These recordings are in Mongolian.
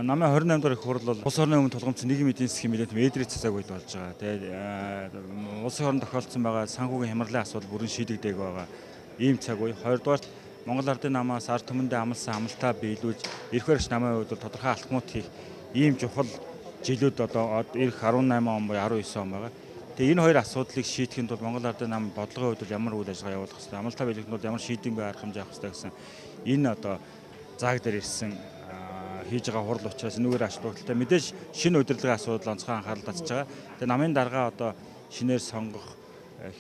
Намын 28 дахь их хурл бол улс орны өмнө тулгамдсан нийгмийн эдийн засгийн мэдээлэл ээдрийн цэцэг үед болж байгаа. Тэгээд улсын орнд тохиолдсон байгаа санхүүгийн хямралын асуудал бүрэн шийдэгдээг байгаа. Ийм цаг үе. Хоёрдугаар Монгол Ардын намаас ард түмэндээ амласан амлалтаа биелүүлж эрх баригч намын хувьд бол тодорхой алхмууд хийх ийм чухал жилүүд одоо ирэх 18 он буюу 19 он байгаа. Тэгээ энэ хоёр асуудлыг шийдэхэд бол Монгол Ардын нам бодлогын хувьд ямар үйл ажиллагаа явуулах хэрэгтэй, амлалтаа биелэхэд бол ямар шийдвэр арга хэмжээ авах хэрэгтэй гэсэн энэ одоо зааг дээр ирсэн хийж байгаа хурал учраас энүүгээр ач холбогдолтой мэдээж шинэ удирдлагын асуудал онцгой анхаарал татж байгаа. Тэгээ намын дарга одоо шинээр сонгох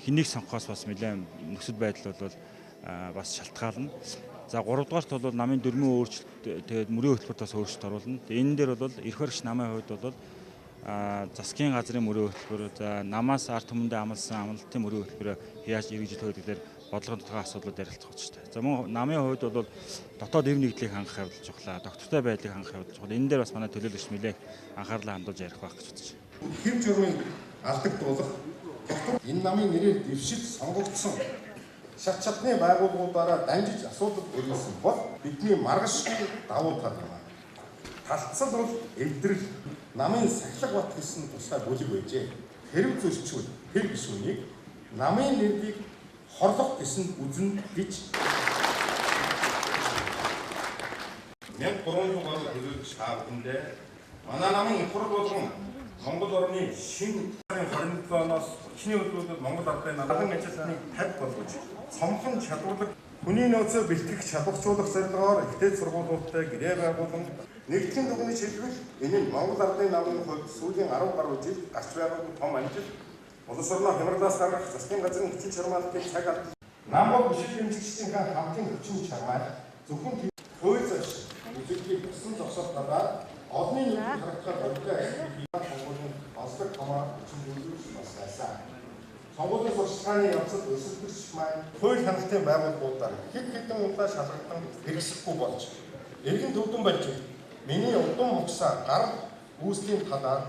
хэнийг сонгохоос бас нэлээд нөхцөл байдал бол бас шалтгаална. За 3 дугаарт бол намын дөрмийн өөрчлөлт тэгээд мөрийн хөтөлбөрт бас өөрчлөлт оруулна. Энэ дээр бол эрх баригч намын хувьд бол засгийн газрын мөрийн хөтөлбөр, за намаас ард түмэндээ амласан амлалтын мөрийн хөтөлбөрөөр яаж эргэж төлөх гэдэг дээр бодлогын тодорхой асуудлууд ярилцах хэрэгтэй. За мөн намын хувьд бол дотоод эв нэгдлийг хангах явдал чухлаа, доктортой байдлыг хангах явдал чухал. Энэ дээр бас манай төлөөлөгч нэлээд анхаарлаа хандуулж ярих байх гэж бодож байна. Хэв журмын алдагдуулах энэ намын нэрээр дэвшил сонгогдсон шат шатны байгууллагуудаараа дамжиж асуудал өргөсөн бол бидний маргашгүй давуу тал байна. Талцал бол эвдрэл намын сахилга бат гэсэн тусгай бүлэг байжээ. Хэрв зөрчил тэр гишүүнийг намын нэрийг хорлох гэсэн үзэн гэж 1300 гаруй төлөөлөгч хаалтандаа манай намын их хурл болгон Монгол орны шинэ 27 оноос өчний өдрүүдэд Монгол ардын надан ажилтныг 50 болгож цомхон чадварлаг хүний нөөцөө бэлтгэх чадварчуулах зорилгоор ихтэй сургуулиудтай гэрээ байгуулан нэгтгэн дүгнэж хэлбэл энэ нь Монгол ардын намын хувьд сүүлийн 10 гаруй жил гарч байгаа том амжилт. Улс орноо хямралаас гаргах засгийн газрын хүчин чармайлтыг цаг алд намбог бишил хэмжигчдийн хамтын хүчин чармайл зөвхөн хууль заш үзэгдлийн бүсэн зогсоолтоор одны нийтийн харагдах бодлоо ашиглах онцлог томоо хүчин бас байсан. Сонгуулийн сурчлагын явцад өсөлтөрч маань хууль хяналтын байгууллагуудаар хэд хэдэн удаа шалгагдан хэрэгсэхгүй болж эргэн төвдөн болж миний удам хугацаа гар үүслийн талаар